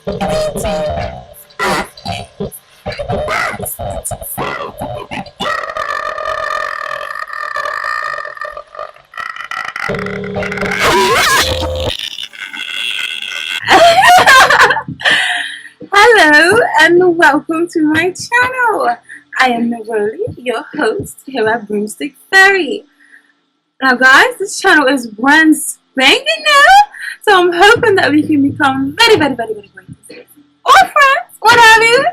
Hello and welcome to my channel. I am Neroli, your host here at Broomstick Fairy. Now guys, this channel is brand spanking new, so I'm hoping that we can become very great friends. Or friends, what have you.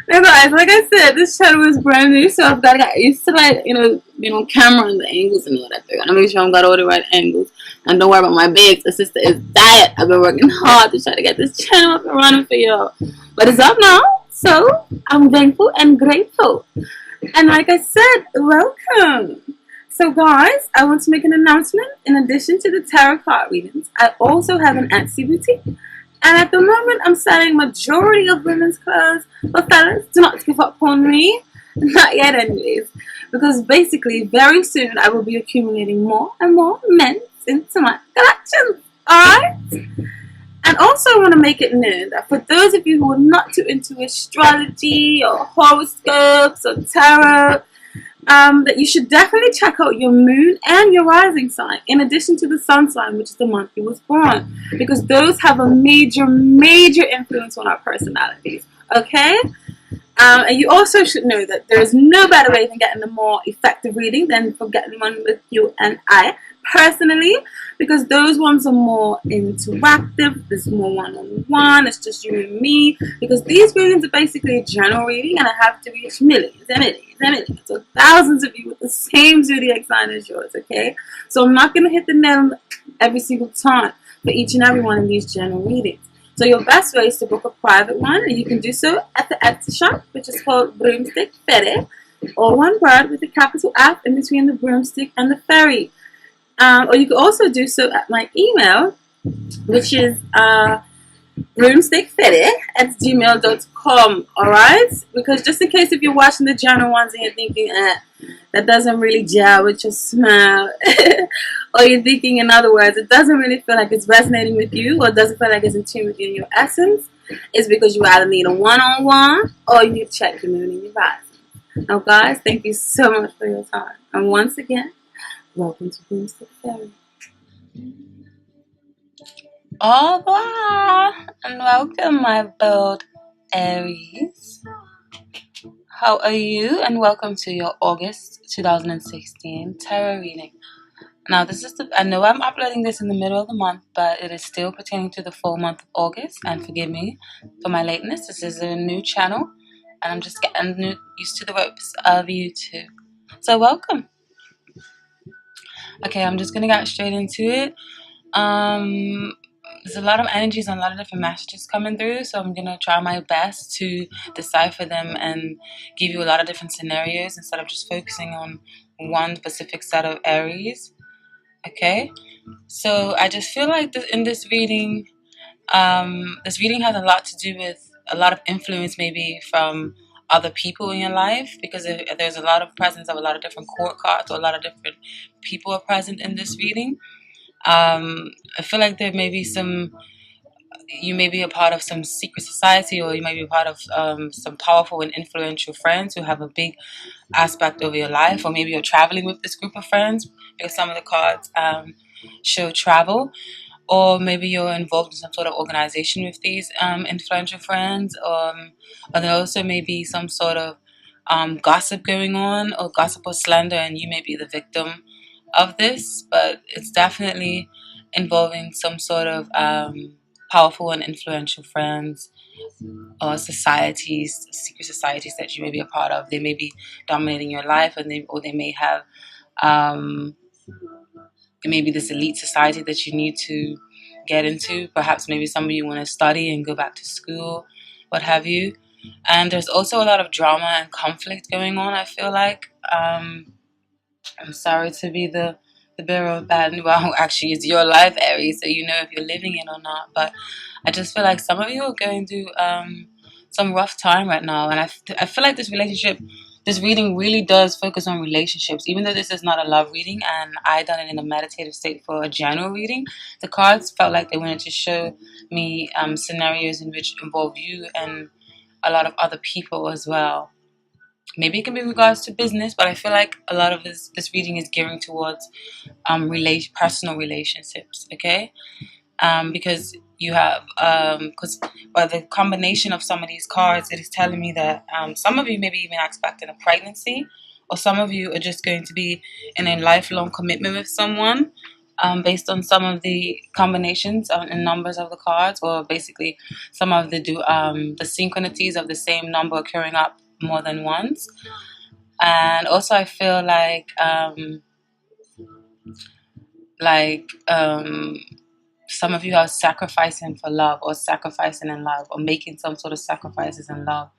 Now guys, like I said, this channel is brand new, so I've got to get used to being on camera and the angles and all that. I gotta make sure I've got all the right angles. And don't worry about my babes, sister is diet. I've been working hard to try to get this channel up and running for y'all. But it's up now, so I'm thankful and grateful. And like I said, welcome. So guys, I want to make an announcement. In addition to the tarot card readings, I also have an Etsy boutique. And at the moment, I'm selling majority of women's clothes. But fellas, do not give up on me. Not yet anyways. Because basically, very soon, I will be accumulating more and more men's into my collections. Alright? And also, I want to make it known that for those of you who are not too into astrology or horoscopes or tarot, that you should definitely check out your moon and your rising sign, in addition to the sun sign, which is the month you was born, because those have a major influence on our personalities. Okay? And you also should know that there is no better way than getting a more effective reading than for getting one with you and I personally, because those ones are more interactive. There's more one-on-one. It's just you and me, because these readings are basically a general reading, and I have to reach millions and millions, so thousands of you with the same zodiac sign as yours. Okay, so I'm not going to hit the nail every single time for each and every one of these general readings. So your best way is to book a private one, and you can do so at the Etsy shop, which is called Broomstick Fairy, or one word with a capital F in between the broomstick and the fairy. Or you can also do so at my email, which is broomstickfairy@gmail.com. Alright? Because just in case if you're watching the general ones and you're thinking, that doesn't really gel with your smile, or you're thinking, in other words, it doesn't really feel like it's resonating with you, or it doesn't feel like it's in tune with you in your essence, it's because you either need a one-on-one or you need to check your moon and your rising. Now guys, thank you so much for your time. And once again, welcome to Broomstick Fairy. Au revoir and welcome, my bold Aries. How are you? And welcome to your August 2016 tarot reading. Now, this is I know I'm uploading this in the middle of the month, but it is still pertaining to the full month of August. And forgive me for my lateness. This is a new channel, and I'm just getting used to the ropes of YouTube. So, welcome. Okay, I'm just gonna get straight into it. There's a lot of energies and a lot of different messages coming through, so I'm gonna try my best to decipher them and give you a lot of different scenarios instead of just focusing on one specific set of Aries. Okay, so I just feel like in this reading has a lot to do with a lot of influence, maybe from other people in your life, because if there's a lot of presence of a lot of different court cards, or a lot of different people are present in this reading. I feel like there may be you may be a part of some secret society, or you may be a part of some powerful and influential friends who have a big aspect over your life, or maybe you're traveling with this group of friends, because some of the cards show travel, or maybe you're involved in some sort of organization with these influential friends, or there also may be some sort of gossip going on, or gossip or slander, and you may be the victim of this, but it's definitely involving some sort of powerful and influential friends or societies, secret societies that you may be a part of. They may be dominating your life, and they may have maybe this elite society that you need to get into. Perhaps maybe some of you want to study and go back to school, what have you. And there's also a lot of drama and conflict going on, I feel like. I'm sorry to be the bearer of bad news. Well, actually, it's your life, Aries, so you know if you're living it or not. But I just feel like some of you are going through some rough time right now. And I feel like this relationship this reading really does focus on relationships. Even though this is not a love reading and I done it in a meditative state for a general reading, the cards felt like they wanted to show me scenarios in which involve you and a lot of other people as well. Maybe it can be in regards to business, but I feel like a lot of this reading is gearing towards personal relationships. Okay, because you have because by the combination of some of these cards, it is telling me that some of you maybe even expecting a pregnancy, or some of you are just going to be in a lifelong commitment with someone. Based on some of the combinations and numbers of the cards, or basically some of the synchronicities of the same number occurring up more than once. And also, I feel like some of you are sacrificing for love, or sacrificing in love, or making some sort of sacrifices in love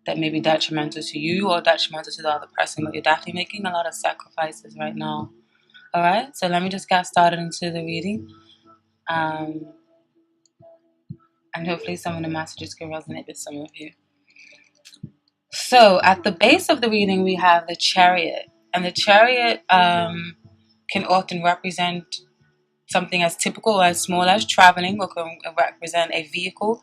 that may be detrimental to you or detrimental to the other person, but you're definitely making a lot of sacrifices right now. All right, so let me just get started into the reading, and hopefully some of the messages can resonate with some of you. So at the base of the reading, we have the Chariot, and the Chariot can often represent something as typical or as small as traveling, or can represent a vehicle.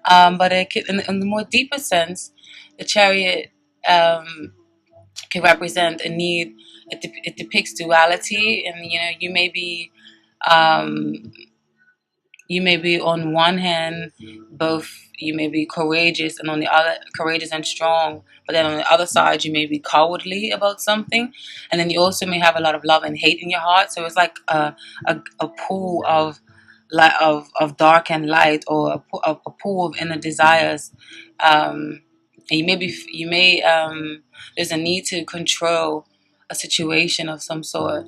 But it can, in the more deeper sense, the Chariot can represent a need. It depicts duality, and um, you may be on one hand both, you may be courageous, and on the other, courageous and strong, but then on the other side you may be cowardly about something, and then you also may have a lot of love and hate in your heart. So it's like a pool of light, of dark and light, or a pool of inner desires. And you may there's a need to control a situation of some sort.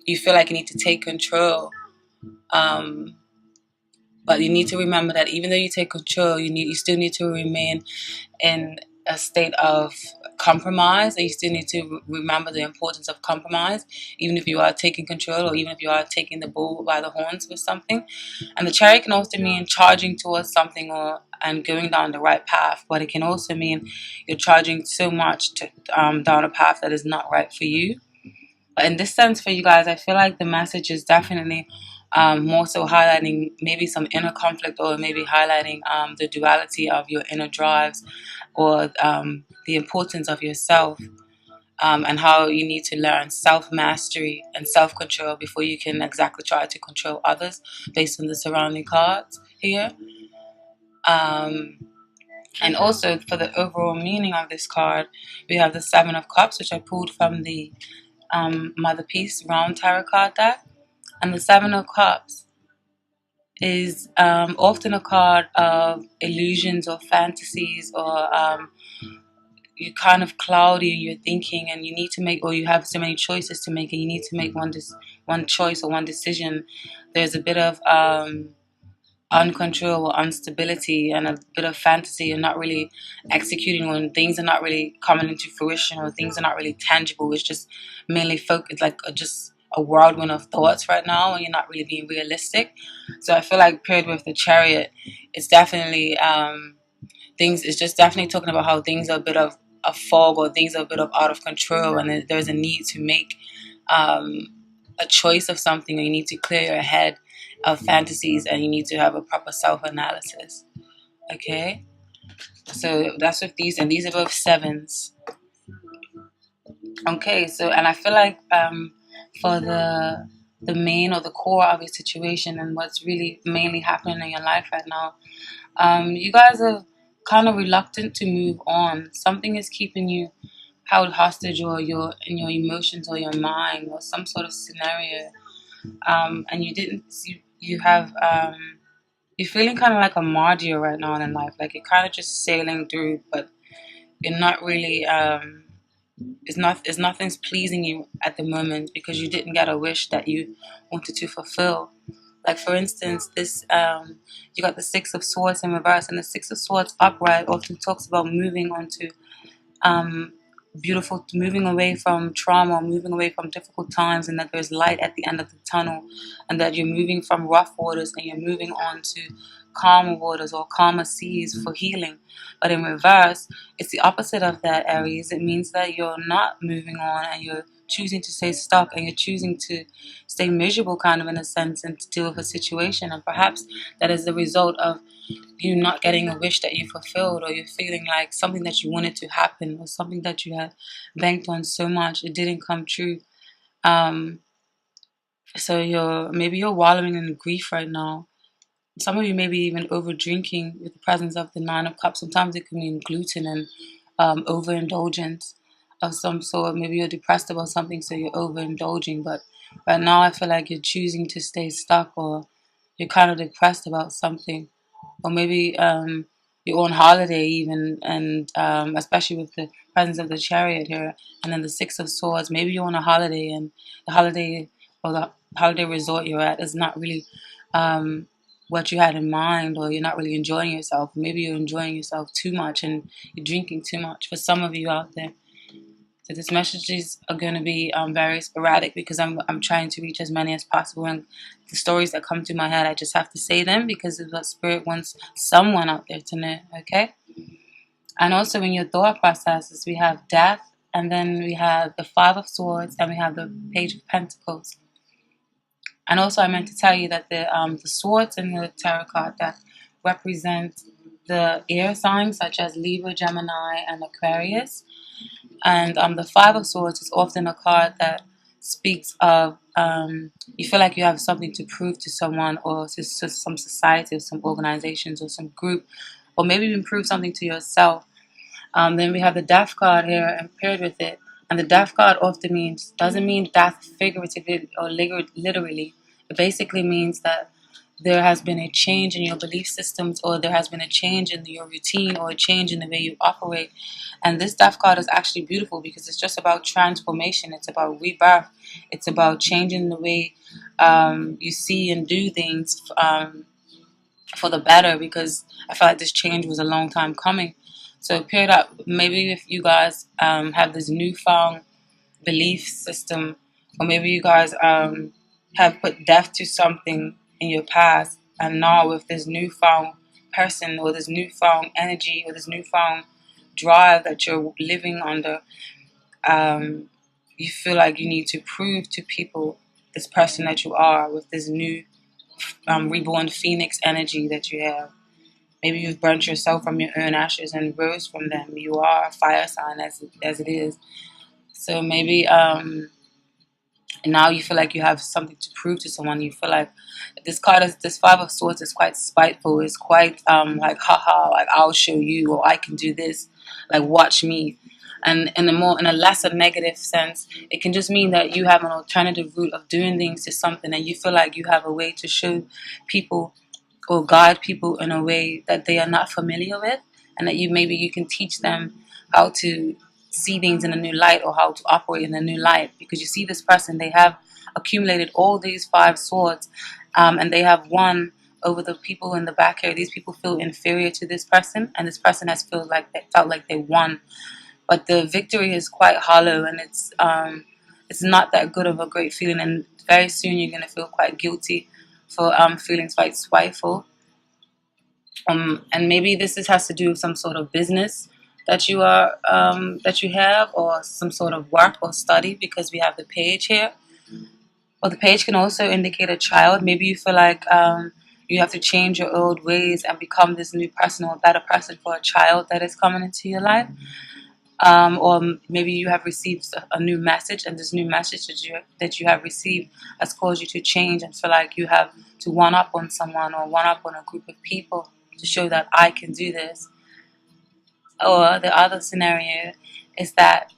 You feel like you need to take control. um, But you need to remember that even though you take control, you still need to remain in a state of compromise. And you still need to remember the importance of compromise, even if you are taking control, or even if you are taking the bull by the horns with something. And the Chariot can also mean charging towards something, and going down the right path. But it can also mean you're charging so much down a path that is not right for you. But in this sense, for you guys, I feel like the message is definitely more so highlighting maybe some inner conflict, or maybe highlighting the duality of your inner drives, or the importance of yourself, and how you need to learn self-mastery and self-control before you can exactly try to control others based on the surrounding cards here. And also, for the overall meaning of this card, we have the Seven of Cups, which I pulled from the Mother Peace Round Tarot card deck. And the Seven of Cups is often a card of illusions or fantasies, or you're kind of cloudy in your thinking, and you need to make, or you have so many choices to make, and you need to make one choice or one decision. There's a bit of uncontrollable instability, and a bit of fantasy, and not really executing when things are not really coming into fruition, or things are not really tangible. It's just mainly focused, like just a whirlwind of thoughts right now, and you're not really being realistic. So I feel like paired with the Chariot, it's definitely things. It's just definitely talking about how things are a bit of a fog, or things are a bit of out of control, and there's a need to make a choice of something, or you need to clear your head of fantasies, and you need to have a proper self-analysis. Okay, so that's with these, and these are both sevens. Okay, so, and I feel like for the main, or the core of your situation, and what's really mainly happening in your life right now, you guys are kind of reluctant to move on. Something is keeping you held hostage, or in your emotions, or your mind, or some sort of scenario. And you have you're feeling kind of like a martyr right now in life, like you're kind of just sailing through, but you're not really it's nothing's pleasing you at the moment, because you didn't get a wish that you wanted to fulfill. Like, for instance, this you got the Six of Swords in reverse, and the Six of Swords upright often talks about moving on to um, moving away from trauma, moving away from difficult times, and that there's light at the end of the tunnel, and that you're moving from rough waters, and you're moving on to calmer waters or calmer seas for healing. But in reverse, it's the opposite of that, Aries. It means that you're not moving on and you're choosing to stay stuck and you're choosing to stay miserable, kind of in a sense, and to deal with a situation. And perhaps that is the result of you not getting a wish that you fulfilled, or you're feeling like something that you wanted to happen, or something that you had banked on so much it didn't come true. Um, so you're wallowing in grief right now. Some of you may be even over drinking with the presence of the Nine of Cups. Sometimes it can mean gluten and overindulgence of some sort. Maybe you're depressed about something, so you're overindulging. But right now, I feel like you're choosing to stay stuck, or you're kind of depressed about something, or maybe you're on holiday even, and especially with the presence of the Chariot here, and then the Six of Swords. Maybe you're on a holiday, and the holiday or the holiday resort you're at is not really what you had in mind, or you're not really enjoying yourself. Maybe you're enjoying yourself too much and you're drinking too much. For some of you out there, so these messages are going to be very sporadic because I'm trying to reach as many as possible, and the stories that come to my head, I just have to say them because it's what Spirit wants someone out there to know. Okay. And also in your thought processes, we have death, and then we have the Five of Swords, and we have the Page of Pentacles. And also, I meant to tell you that the swords in the tarot card that represent the air signs such as Libra, Gemini, and Aquarius. And the Five of Swords is often a card that speaks of you feel like you have something to prove to someone, or to some society, or some organizations, or some group, or maybe even prove something to yourself. Then we have the Death card here and paired with it. And the Death card often doesn't mean death figuratively or literally. It basically means that there has been a change in your belief systems, or there has been a change in your routine, or a change in the way you operate. And this Death card is actually beautiful because it's just about transformation. It's about rebirth. It's about changing the way you see and do things for the better, because I felt like this change was a long time coming. So period up, maybe if you guys have this newfound belief system, or maybe you guys have put death to something in your past, and now with this newfound person, or this newfound energy, or this newfound drive that you're living under, you feel like you need to prove to people this person that you are, with this new reborn phoenix energy that you have. Maybe you've burnt yourself from your own ashes and rose from them. You are a fire sign as it is. So maybe now you feel like you have something to prove to someone. You feel like this Five of Swords is quite spiteful. It's quite like, haha, like I'll show you, or I can do this, like watch me. And in a lesser negative sense, it can just mean that you have an alternative route of doing things to something, and you feel like you have a way to show people or guide people in a way that they are not familiar with, and that maybe you can teach them how to see things in a new light, or how to operate in a new light. Because you see this person, they have accumulated all these five swords, and they have won over the people in the back here. These people feel inferior to this person, and this person has felt like they won. But the victory is quite hollow, and it's not that good of a great feeling. And very soon you're going to feel quite guilty for feeling quite spiteful. And maybe has to do with some sort of business that you have, or some sort of work or study, because we have the page here. Or the page can also indicate a child. Maybe you feel like you have to change your old ways and become this new person, or a better person for a child that is coming into your life. Or maybe you have received a new message, and this new message that you have received has caused you to change and feel like you have to one up on someone, or one up on a group of people, to show that I can do this. Or the other scenario is that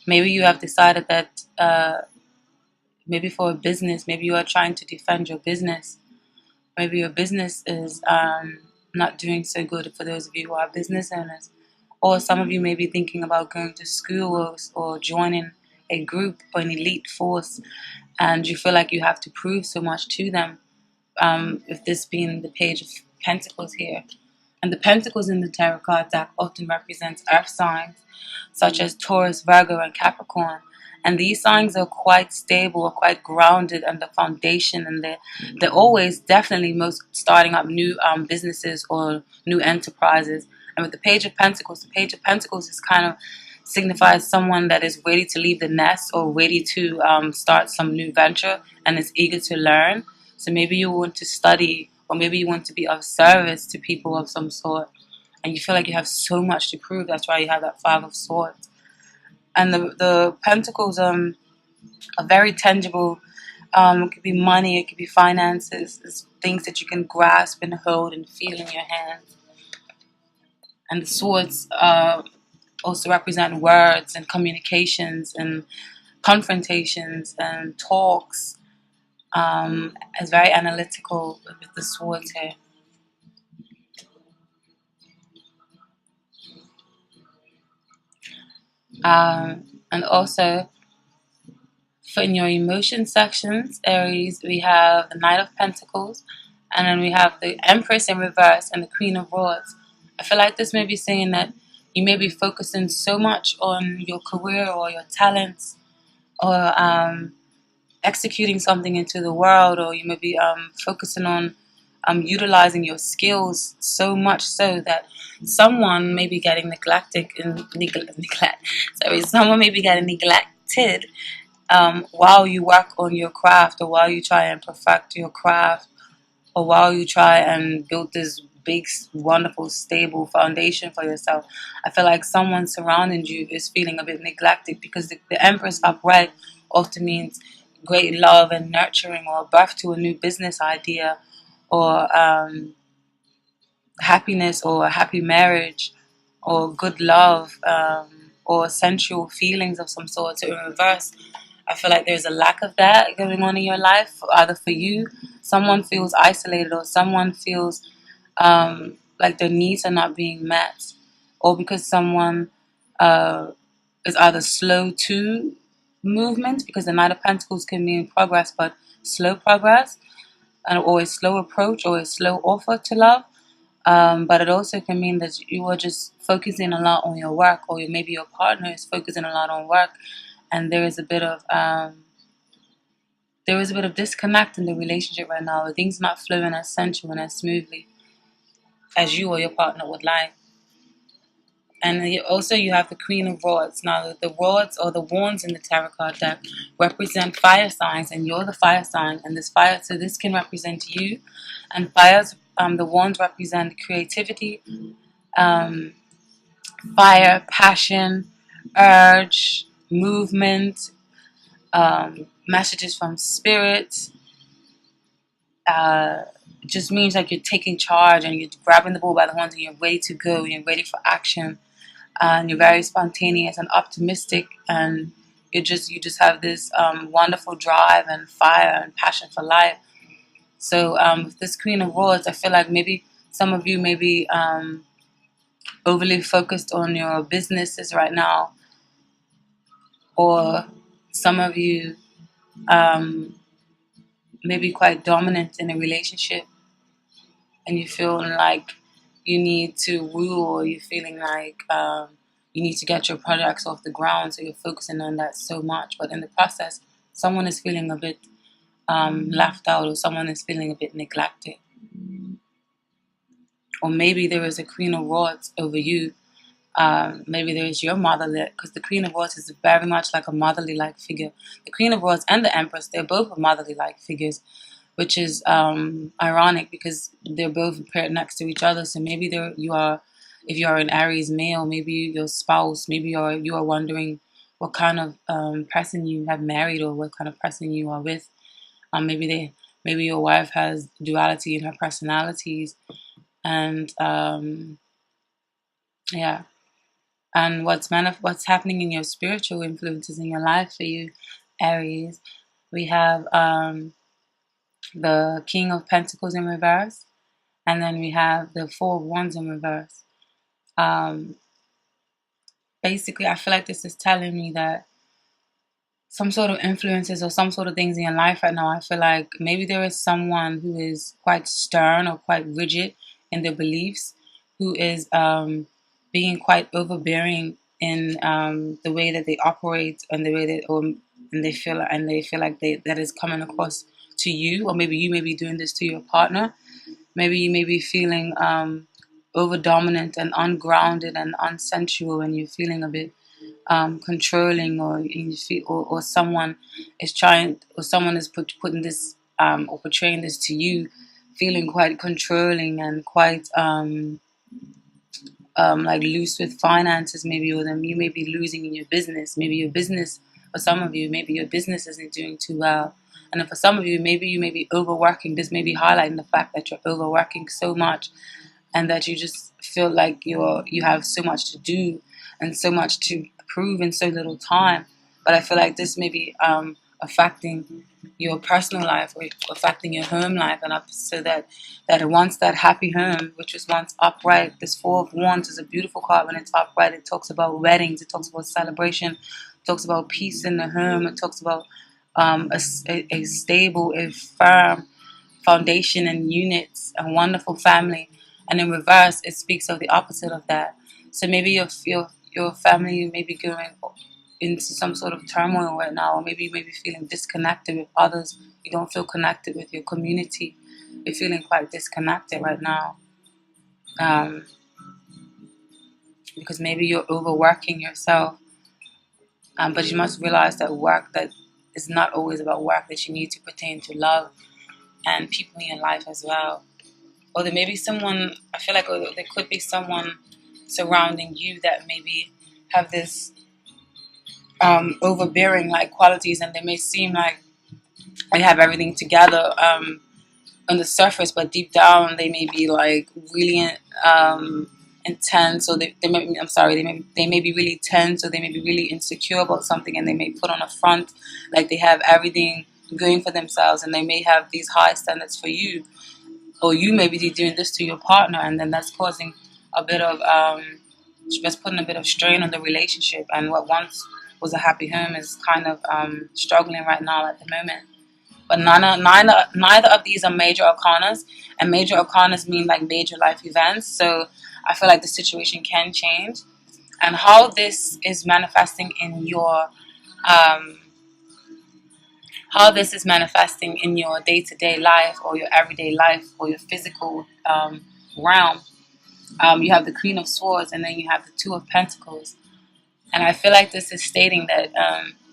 maybe you have decided that maybe for a business, maybe you are trying to defend your business. Maybe your business is not doing so good, for those of you who are business owners. Or some of you may be thinking about going to school, or joining a group or an elite force, and you feel like you have to prove so much to them, with this being the Page of Pentacles here. And the Pentacles in the tarot card deck often represents earth signs, such as Taurus, Virgo, and Capricorn. And these signs are quite stable or quite grounded and the foundation, and they're always definitely most starting up new businesses or new enterprises. And with the Page of Pentacles is kind of signifies someone that is ready to leave the nest or ready to start some new venture and is eager to learn. So maybe you want to study, or maybe you want to be of service to people of some sort, and you feel like you have so much to prove. That's why you have that Five of Swords. And the Pentacles are very tangible. It could be money, it could be finances. It's things that you can grasp and hold and feel in your hands. And the Swords also represent words and communications and confrontations and talks. It's very analytical with the Swords here. And also, for in your emotion sections, Aries, we have the Knight of Pentacles, and then we have the Empress in reverse and the Queen of Swords. I feel like this may be saying that you may be focusing so much on your career or your talents, or executing something into the world, or you may be focusing on utilizing your skills so much so that someone may be getting someone may be getting neglected while you work on your craft, or while you try and perfect your craft, or while you try and build this big, wonderful, stable foundation for yourself. I feel like someone surrounding you is feeling a bit neglected, because the Empress upright often means great love and nurturing, or birth to a new business idea, or happiness, or a happy marriage, or good love, or sensual feelings of some sort. So in reverse, I feel like there's a lack of that going on in your life, either for you, someone feels isolated, or someone feels like their needs are not being met, or because someone is either slow to movement, because the Knight of Pentacles can mean progress, but slow progress, and or a slow approach, or a slow offer to love. But it also can mean that you are just focusing a lot on your work, or maybe your partner is focusing a lot on work, and there is a bit of disconnect in the relationship right now. Things not flowing as sensual and as smoothly as you or your partner would like. And also you have the Queen of Rods. Now the rods, or the wands in the tarot card deck, represent fire signs, and you're the fire sign. And so this can represent you. And the wands represent creativity, fire, passion, urge, movement, messages from spirit. It just means like you're taking charge, and you're grabbing the bull by the horns, and you're ready to go, and you're ready for action, and you're very spontaneous and optimistic, and you just have this wonderful drive and fire and passion for life. So with this Queen of Swords, I feel like maybe some of you may be overly focused on your businesses right now, or some of you may be quite dominant in a relationship, and you feel like you need to rule, or you're feeling like you need to get your projects off the ground, so you're focusing on that so much. But in the process, someone is feeling a bit left out, or someone is feeling a bit neglected. Or maybe there is a Queen of Swords over you. Maybe there is your motherly, because the Queen of Swords is very much like a motherly-like figure. The Queen of Swords and the Empress, they're both motherly-like figures, which is ironic, because they're both paired next to each other. So maybe if you are an Aries male, maybe your spouse, maybe you are wondering what kind of person you have married, or what kind of person you are with. Maybe your wife has duality in her personalities, and yeah. And what's happening in your spiritual influences in your life for you, Aries? We have the King of Pentacles in reverse, and then we have the Four of Wands in reverse. Basically, I feel like this is telling me that some sort of influences, or some sort of things in your life right now, I feel like maybe there is someone who is quite stern or quite rigid in their beliefs, who is being quite overbearing in the way that they operate and the way that and they feel like that is coming across to you, or maybe you may be doing this to your partner. Maybe you may be feeling over dominant and ungrounded and unsensual, and you're feeling a bit controlling, or you feel, or someone is trying, or someone is putting this or portraying this to you, feeling quite controlling and quite like loose with finances, maybe, or then you may be losing in your business. Maybe your business, for some of you, maybe your business isn't doing too well. And then for some of you, maybe you may be overworking. This may be highlighting the fact that you're overworking so much, and that you just feel like you have so much to do and so much to prove in so little time. But I feel like this may be affecting your personal life, or affecting your home life, and so that once that happy home, which was once upright, this Four of Wands is a beautiful card. When it's upright, it talks about weddings, it talks about celebration, it talks about peace in the home, it talks about a stable, a firm foundation and units, a wonderful family. And in reverse, it speaks of the opposite of that. So maybe your family may be going into some sort of turmoil right now, or maybe you may be feeling disconnected with others. You don't feel connected with your community. You're feeling quite disconnected right now, because maybe you're overworking yourself. But you must realize that work that is not always about work, that you need to pertain to love and people in your life as well. Or there may be someone, I feel like there could be someone surrounding you that maybe have this overbearing like qualities, and they may seem like they have everything together on the surface, but deep down they may be like really intense, or they may, I'm sorry, they may be really tense, or they may be really insecure about something, and they may put on a front like they have everything going for themselves, and they may have these high standards for you, or you may be doing this to your partner, and then that's causing a bit of just putting a bit of strain on the relationship, and what once was a happy home is kind of struggling right now at the moment. But neither of these are major arcanas, and major arcanas mean like major life events. So I feel like the situation can change, and how this is manifesting in your day-to-day life, or your everyday life, or your physical realm. You have the Queen of Swords, and then you have the Two of Pentacles. And I feel like this is stating that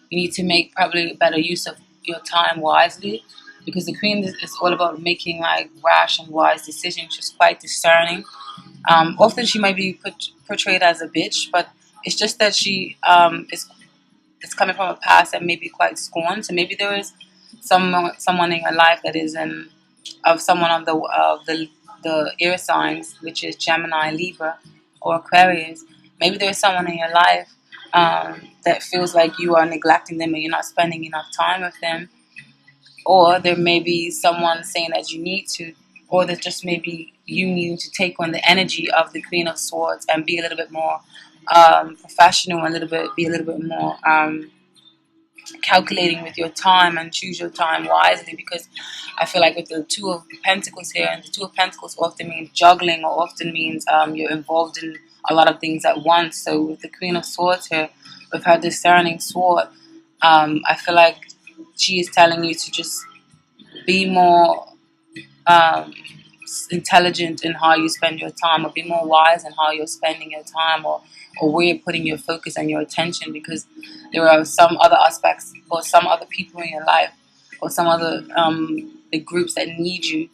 you need to make probably better use of your time wisely, because the Queen is all about making like rash and wise decisions. She's quite discerning. Often she might be portrayed as a bitch, but it's just that she is coming from a past that may be quite scorned. So maybe there is someone in your life that is of someone of the air signs, which is Gemini, Libra, or Aquarius. Maybe there's someone in your life that feels like you are neglecting them, and you're not spending enough time with them. Or there may be someone saying that you need to, or that just maybe you needing to take on the energy of the Queen of Swords and be a little bit more professional, be a little bit more calculating with your time, and choose your time wisely. Because I feel like with the Two of Pentacles here, and the Two of Pentacles often means juggling, or often means you're involved in a lot of things at once. So with the Queen of Swords here, with her discerning sword, I feel like she is telling you to just be more intelligent in how you spend your time, or be more wise in how you're spending your time, or where you're putting your focus and your attention, because there are some other aspects, or some other people in your life, or some other the groups that need you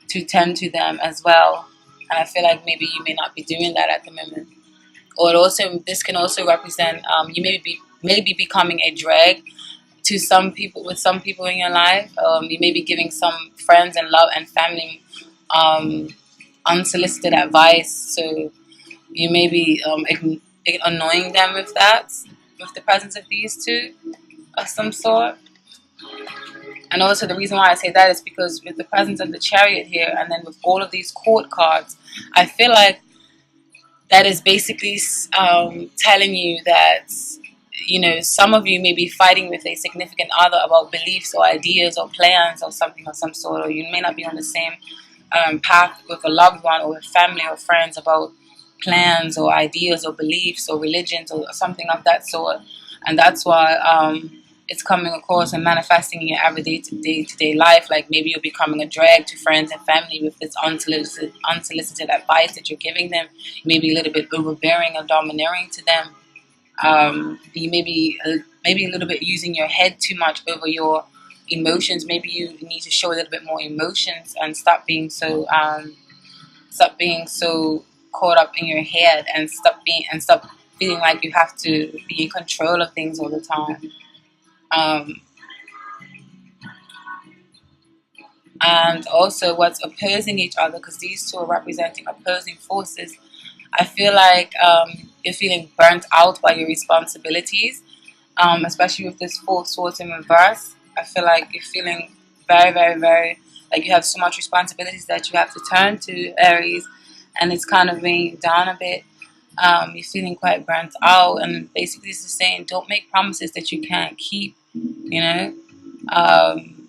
to tend to them as well. And I feel like maybe you may not be doing that at the moment. Or this can also represent you may be becoming a drag to some people, with some people in your life. You may be giving some friends and love and family unsolicited advice. So you may be annoying them with that, with the presence of these two of some sort. And also the reason why I say that is because with the presence of the Chariot here, and then with all of these court cards, I feel like that is basically telling you that, some of you may be fighting with a significant other about beliefs or ideas or plans or something of some sort, or you may not be on the same path with a loved one, or with family or friends, about plans or ideas or beliefs or religions or something of that sort. And that's why it's coming across and manifesting in your everyday day-to-day life. Like maybe you're becoming a drag to friends and family with this unsolicited advice that you're giving them. Maybe a little bit overbearing or domineering to them. You maybe a little bit using your head too much over your emotions. Maybe you need to show a little bit more emotions and stop being so caught up in your head, and stop feeling like you have to be in control of things all the time. Um, and also what's opposing each other, because these two are representing opposing forces. I feel like you're feeling burnt out by your responsibilities, especially with this four swords in reverse. I feel like you're feeling very, very, very like you have so much responsibilities that you have to turn to, Aries, and it's kind of weighing you down a bit. You're feeling quite burnt out, and basically this is saying don't make promises that you can't keep, you know, um,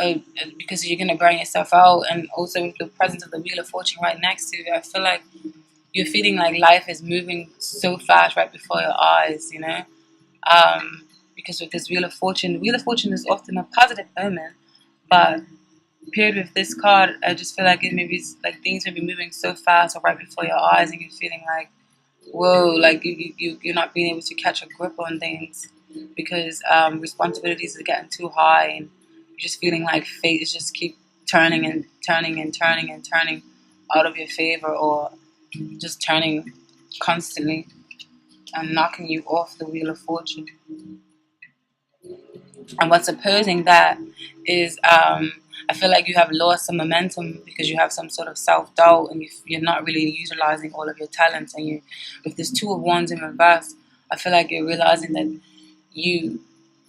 uh, because you're going to burn yourself out. And also with the presence of the Wheel of Fortune right next to you, I feel like you're feeling like life is moving so fast right before your eyes, you know. Because with this Wheel of Fortune is often a positive omen, but paired with this card, I just feel like it maybe it's like things may be moving so fast or right before your eyes, and you're feeling like, whoa, like you're not being able to catch a grip on things because responsibilities are getting too high, and you're just feeling like fate is just keep turning and turning and turning and turning out of your favor, or just turning constantly and knocking you off the Wheel of Fortune. And what's opposing that is I feel like you have lost some momentum because you have some sort of self doubt, and you're not really utilizing all of your talents. And you, with this Two of Wands in reverse, I feel like you're realizing that you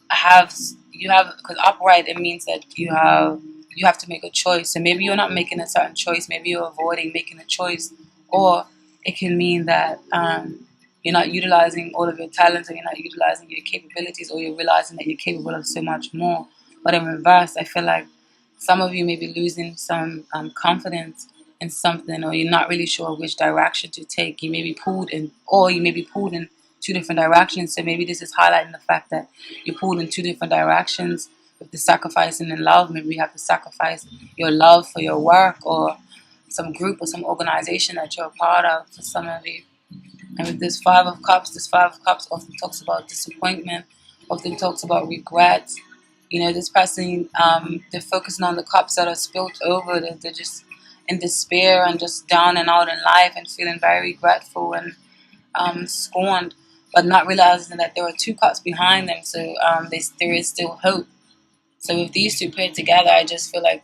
have because upright, it means that you have to make a choice. So maybe you're not making a certain choice. Maybe you're avoiding making a choice, or it can mean that you're not utilizing all of your talents, or you're not utilizing your capabilities, or you're realizing that you're capable of so much more. But in reverse, I feel like some of you may be losing some confidence in something, or you're not really sure which direction to take. You may be pulled in, or you may be pulled in two different directions. So maybe this is highlighting the fact that you're pulled in two different directions with the sacrificing in love. Maybe you have to sacrifice your love for your work or some group or some organization that you're a part of for some of you. And with this Five of Cups often talks about disappointment, often talks about regret. You know, this person, they're focusing on the cups that are spilled over. They're just in despair and just down and out in life and feeling very regretful and scorned, but not realizing that there are two cups behind them. So there is still hope. So with these two paired together, I just feel like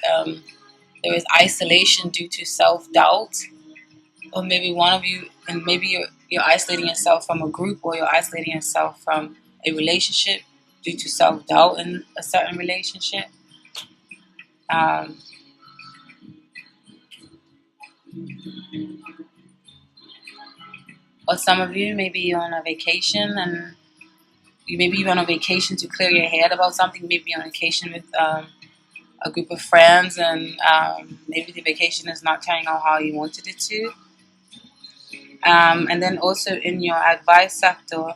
there is isolation due to self-doubt, or maybe one of you, and maybe you're isolating yourself from a group, or you're isolating yourself from a relationship due to self-doubt in a certain relationship. Um, or some of you maybe you're on a vacation, and maybe you're on a vacation to clear your head about something. Maybe you're on vacation with a group of friends, and maybe the vacation is not turning out how you wanted it to. And then also in your advice sector,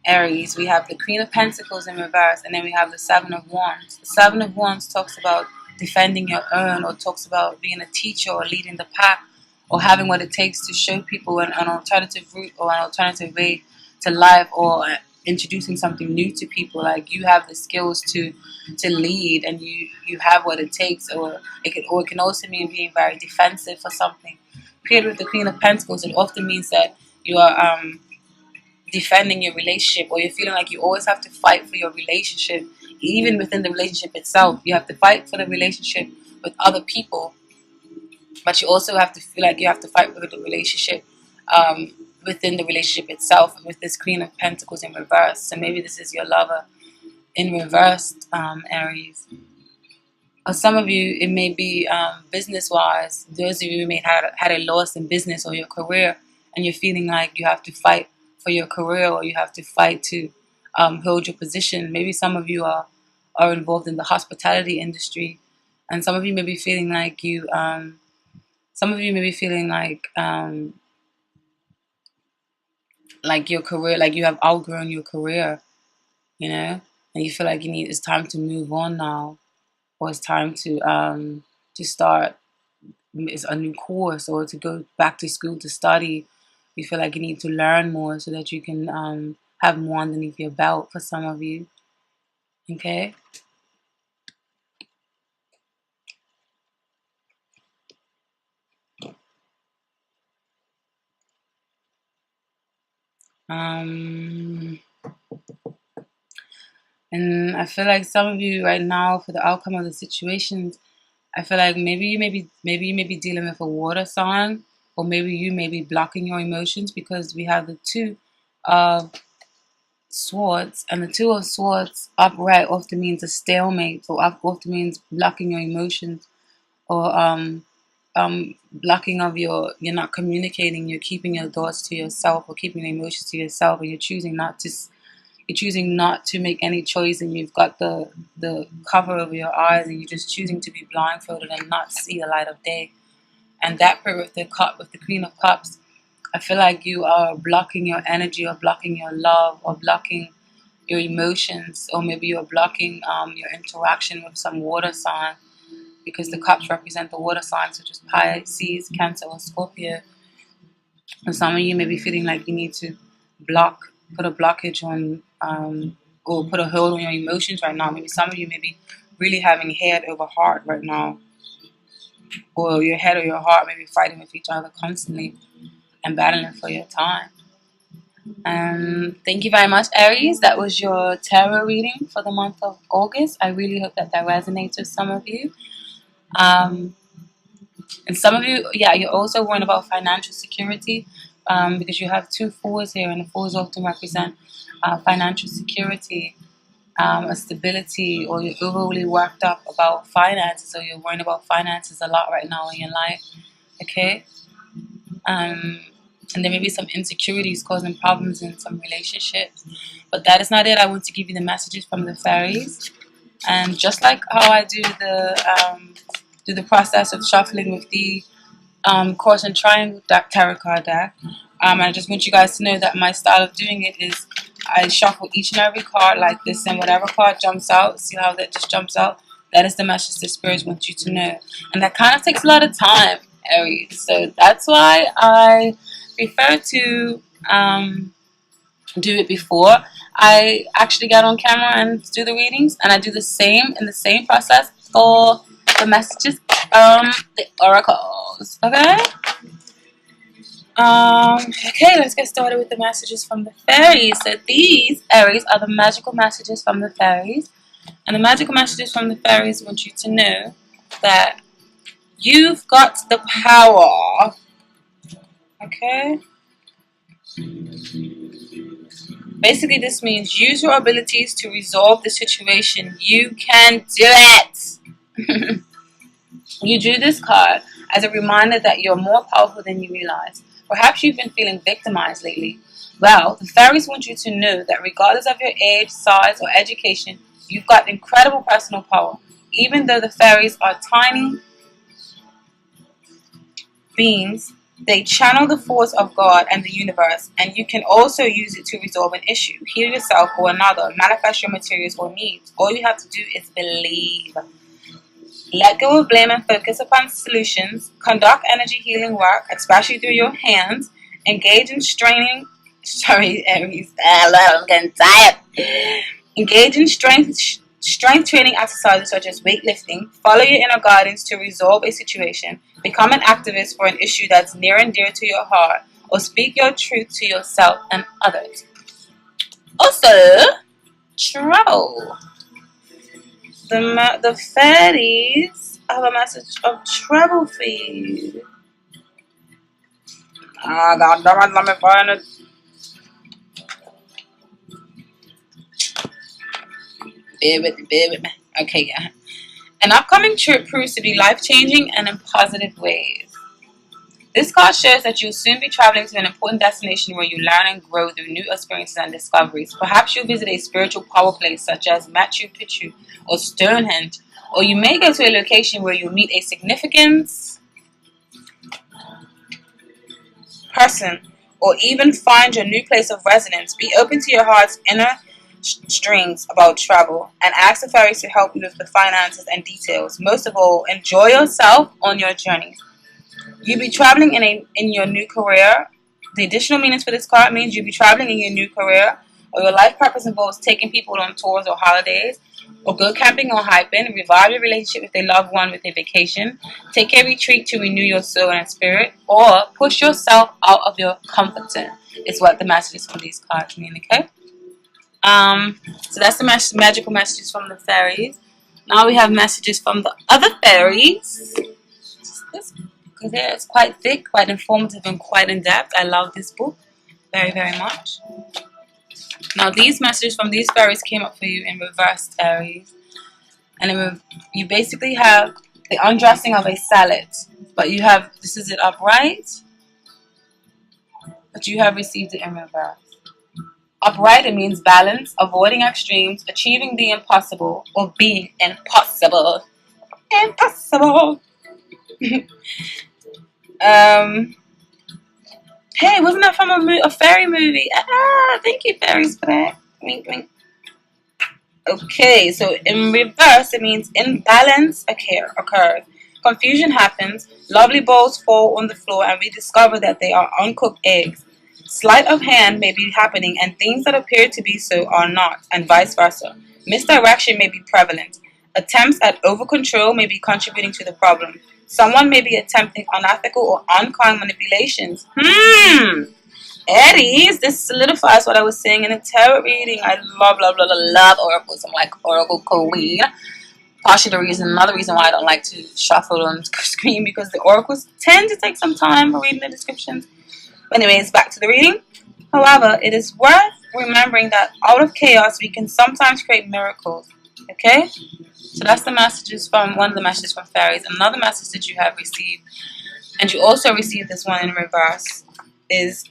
Aries, we have the Queen of Pentacles in reverse, and then we have the Seven of Wands. The Seven of Wands talks about defending your own, or talks about being a teacher or leading the pack, or having what it takes to show people an alternative route or an alternative way to life, or introducing something new to people. Like you have the skills to lead, and you have what it takes, or it can also mean being very defensive for something. Paired with the Queen of Pentacles, it often means that you are defending your relationship, or you're feeling like you always have to fight for your relationship. Even within the relationship itself, you have to fight for the relationship with other people, but you also have to feel like you have to fight for the relationship within the relationship itself, with this Queen of Pentacles in reverse. So maybe this is your lover in reverse, Aries. Or some of you, it may be business-wise. Those of you who may have had a loss in business or your career, and you're feeling like you have to fight for your career, or you have to fight to hold your position. Maybe some of you are involved in the hospitality industry, and some of you may be feeling like Some of you may be feeling like your career, like you have outgrown your career, you know, and you feel like it's time to move on now, or it's time to start a new course or to go back to school to study. You feel like you need to learn more so that you can have more underneath your belt for some of you. Okay. Um, and I feel like some of you right now, for the outcome of the situations, I feel like maybe you may be dealing with a water sign, or maybe you may be blocking your emotions, because we have the two of swords, and the two of swords upright often means a stalemate, or often means blocking your emotions, or blocking of you're not communicating, you're keeping your thoughts to yourself, or keeping your emotions to yourself, and you're choosing not to make any choice, and you've got the cover over your eyes, and you're just choosing to be blindfolded and not see the light of day. And that pair with with the Queen of Cups, I feel like you are blocking your energy, or blocking your love, or blocking your emotions, or maybe you're blocking your interaction with some water sign, because the cups represent the water signs, such as Pisces, Cancer, or Scorpio. And some of you may be feeling like you need to put a blockage on, or put a hold on your emotions right now. Maybe some of you may be really having head over heart right now, or your head or your heart may be fighting with each other constantly and battling for your time. Thank you very much, Aries. That was your tarot reading for the month of August. I really hope that resonates with some of you. And some of you, yeah, you're also worrying about financial security, because you have two fours here, and the fours often represent financial security, a stability, or you're overly worked up about finances, or you're worrying about finances a lot right now in your life. Okay. And there may be some insecurities causing problems in some relationships, but that is not it. I want to give you the messages from the fairies, and just like how I do the process of shuffling with the course and triangle tarot card deck. I just want you guys to know that my style of doing it is I shuffle each and every card like this, and whatever card jumps out, see how that just jumps out? That is the message the spirits want you to know. And that kind of takes a lot of time, Aries. So that's why I prefer to do it before I actually get on camera and do the readings. And I do the same in the same process for the messages from the oracles. Okay? Okay, let's get started with the messages from the fairies. So these, Aries, are the magical messages from the fairies. And the magical messages from the fairies want you to know that you've got the power. Okay? Basically, this means use your abilities to resolve the situation. You can do it. You drew this card as a reminder that you're more powerful than you realize. Perhaps you've been feeling victimized lately. Well, the fairies want you to know that regardless of your age, size, or education, you've got incredible personal power. Even though the fairies are tiny beings, they channel the force of God and the universe, and you can also use it to resolve an issue, heal yourself or another, manifest your materials or needs. All you have to do is believe. Let go of blame and focus upon solutions. Conduct energy healing work, especially through your hands. Engage in Aries. I'm getting tired. Engage in strength training exercises such as weightlifting. Follow your inner guidance to resolve a situation. Become an activist for an issue that's near and dear to your heart, or speak your truth to yourself and others. Also, troll. The fairies have a message of trouble for you. Ah, God damn it, let me find it. Bear with me. Okay, yeah. An upcoming trip proves to be life-changing and in positive ways. This card shows that you'll soon be traveling to an important destination where you learn and grow through new experiences and discoveries. Perhaps you'll visit a spiritual power place such as Machu Picchu or Stonehenge, or you may go to a location where you'll meet a significant person, or even find your new place of residence. Be open to your heart's inner strings about travel and ask the fairies to help you with the finances and details. Most of all, enjoy yourself on your journey. You'll be traveling in your new career. The additional meanings for this card means you'll be traveling in your new career, or your life purpose involves taking people on tours or holidays, or go camping or hiking. Revive your relationship with a loved one with a vacation. Take a retreat to renew your soul and spirit, or push yourself out of your comfort zone. Is what the messages from these cards mean. Okay. So that's the magical messages from the fairies. Now we have messages from the other fairies. This book here is quite thick, quite informative, and quite in depth. I love this book very, very much. Now these messages from these fairies came up for you in reverse, Aries, and you basically have the undressing of a salad, but you have this is it upright, but you have received it in reverse. Upright, it means balance, avoiding extremes, achieving the impossible, or being impossible. Impossible. Hey, wasn't that from a fairy movie? Thank you, fairies, for that. Wink, wink. Okay, so in reverse, it means imbalance occurs. Confusion happens. Lovely bowls fall on the floor, and we discover that they are uncooked eggs. Sleight of hand may be happening, and things that appear to be so are not, and vice versa. Misdirection may be prevalent. Attempts at over-control may be contributing to the problem. Someone may be attempting unethical or unkind manipulations. Aries, this solidifies what I was saying in the tarot reading. I love oracles. I'm like oracle queen. Partially another reason why I don't like to shuffle on screen, because the oracles tend to take some time for reading the descriptions. Anyways, back to the reading. However, it is worth remembering that out of chaos, we can sometimes create miracles. Okay? So that's the messages from one of the messages from fairies. Another message that you have received, and you also received this one in reverse, is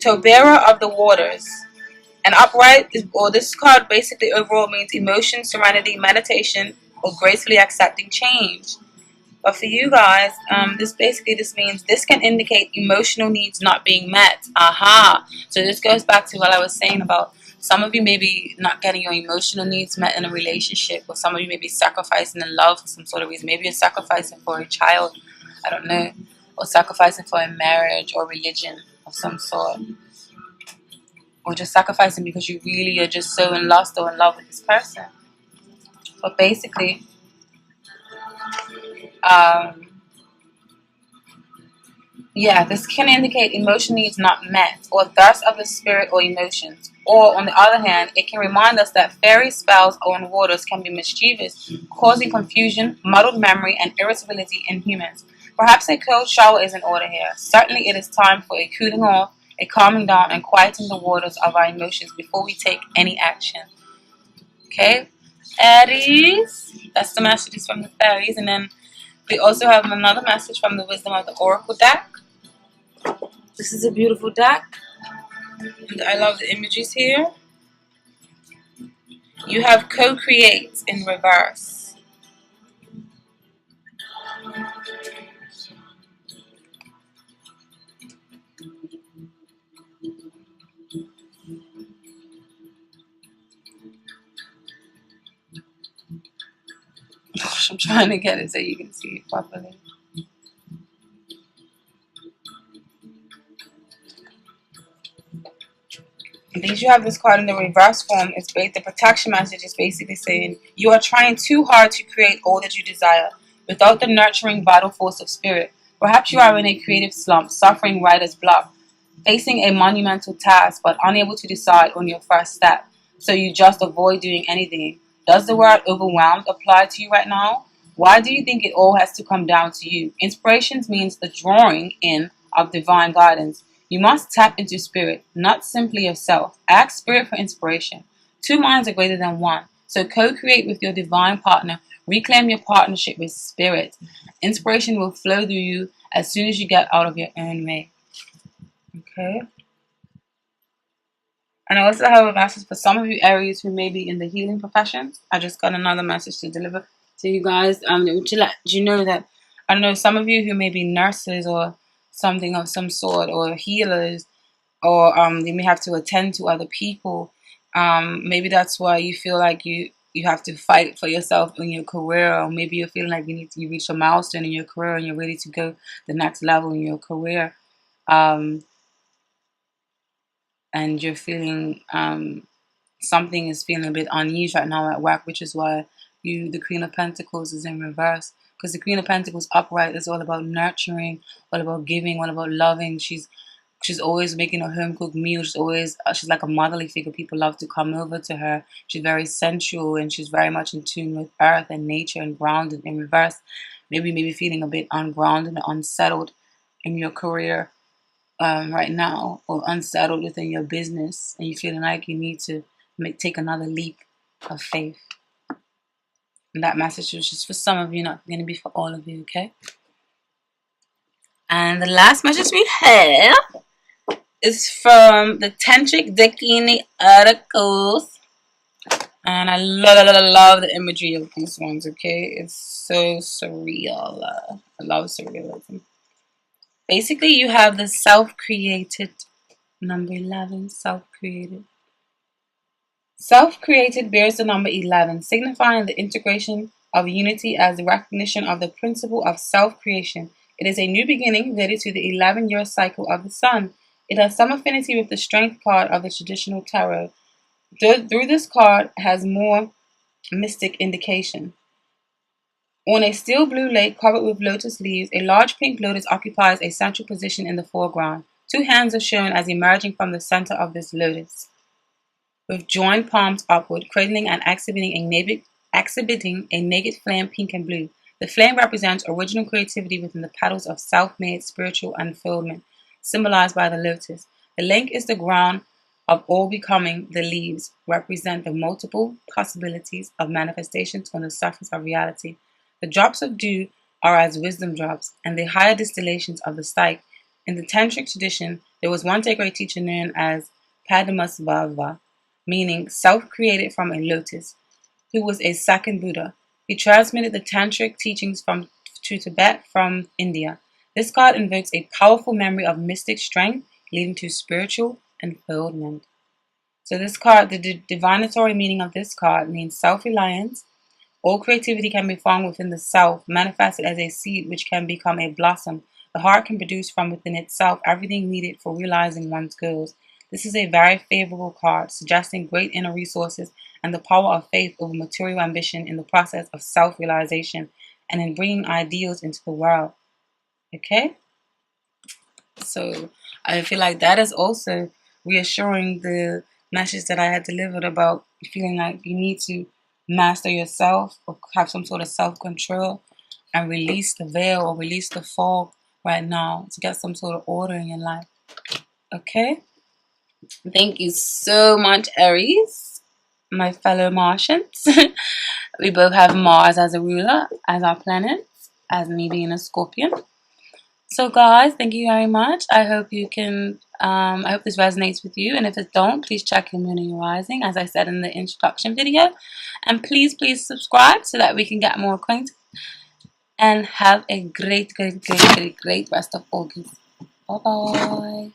to bearer of the waters. An upright, or this card basically overall means emotion, serenity, meditation, or gracefully accepting change. But for you guys, this means this can indicate emotional needs not being met. So this goes back to what I was saying about some of you maybe not getting your emotional needs met in a relationship, or some of you may be sacrificing in love for some sort of reason. Maybe you're sacrificing for a child, I don't know, or sacrificing for a marriage or religion of some sort, or just sacrificing because you really are just so in lust or in love with this person. But basically, this can indicate emotion needs not met, or thirst of the spirit or emotions. Or, on the other hand, it can remind us that fairy spells on waters can be mischievous, causing confusion, muddled memory, and irritability in humans. Perhaps a cold shower is in order here. Certainly it is time for a cooling off, a calming down, and quieting the waters of our emotions before we take any action. Okay? Aries, that's the messages from the fairies. And then we also have another message from the Wisdom of the Oracle deck. This is a beautiful deck, and I love the images here. You have co-create in reverse. I'm trying to get it so you can see it properly. Because you have this card in the reverse form, the protection message is basically saying you are trying too hard to create all that you desire without the nurturing vital force of spirit. Perhaps you are in a creative slump, suffering writer's block, facing a monumental task but unable to decide on your first step, so you just avoid doing anything. Does the word overwhelmed apply to you right now? Why do you think it all has to come down to you? Inspirations means the drawing in of divine guidance. You must tap into spirit, not simply yourself. Ask spirit for inspiration. Two minds are greater than one. So co-create with your divine partner. Reclaim your partnership with spirit. Inspiration will flow through you as soon as you get out of your own way. Okay. And I also have a message for some of you Aries who may be in the healing professions. I just got another message to deliver to you guys. To let you know that I don't know, some of you who may be nurses or something of some sort, or healers, or you may have to attend to other people. Maybe that's why you feel like you have to fight for yourself in your career, or maybe you're feeling like you reach a milestone in your career and you're ready to go the next level in your career, um, and you're feeling something is feeling a bit uneasy right now at work, which is why the Queen of Pentacles is in reverse. Because the Queen of Pentacles upright is all about nurturing, all about giving, all about loving. She's always making a home cooked meal. She's like a motherly figure. People love to come over to her. She's very sensual, and she's very much in tune with earth and nature and grounded. In reverse, maybe feeling a bit ungrounded and unsettled in your career right now, or unsettled within your business, and you're feeling like you need to take another leap of faith. And that message was just for some of you, not going to be for all of you, okay? And the last message we have is from the Tantric Dakini articles. And I love the imagery of these ones, okay? It's so surreal. I love surrealism. Basically, you have the self-created, number 11, self-created. Self-created bears the number 11, signifying the integration of unity as the recognition of the principle of self-creation. It is a new beginning related to the 11-year cycle of the sun. It has some affinity with the strength card of the traditional tarot. Through this card has more mystic indication. On a still blue lake covered with lotus leaves, a large pink lotus occupies a central position in the foreground. Two hands are shown as emerging from the center of this lotus, with joined palms upward, cradling and exhibiting a naked flame, pink and blue. The flame represents original creativity within the petals of self-made spiritual unfoldment, symbolized by the lotus. The lake is the ground of all becoming. The leaves represent the multiple possibilities of manifestations on the surface of reality. The drops of dew are as wisdom drops, and the higher distillations of the psyche. In the Tantric tradition, there was once a great teacher known as Padmasambhava, meaning self-created from a lotus, who was a second Buddha. He transmitted the Tantric teachings to Tibet from India. This card invokes a powerful memory of mystic strength, leading to spiritual unfoldment. So this card, the divinatory meaning of this card means self-reliance. All creativity can be found within the self, manifested as a seed which can become a blossom. The heart can produce from within itself everything needed for realizing one's goals. This is a very favorable card, suggesting great inner resources and the power of faith over material ambition in the process of self-realization and in bringing ideals into the world. Okay? So I feel like that is also reassuring the message that I had delivered about feeling like you need to master yourself or have some sort of self-control and release the veil or release the fog right now to get some sort of order in your life. Okay? Thank you so much, Aries, my fellow Martians. We both have Mars as a ruler, as our planet, as me being a Scorpion. So guys, thank you very much. I hope you can, I hope this resonates with you. And if it don't, please check your moon and your rising, as I said in the introduction video. And please subscribe so that we can get more acquainted. And have a great rest of August. Bye-bye.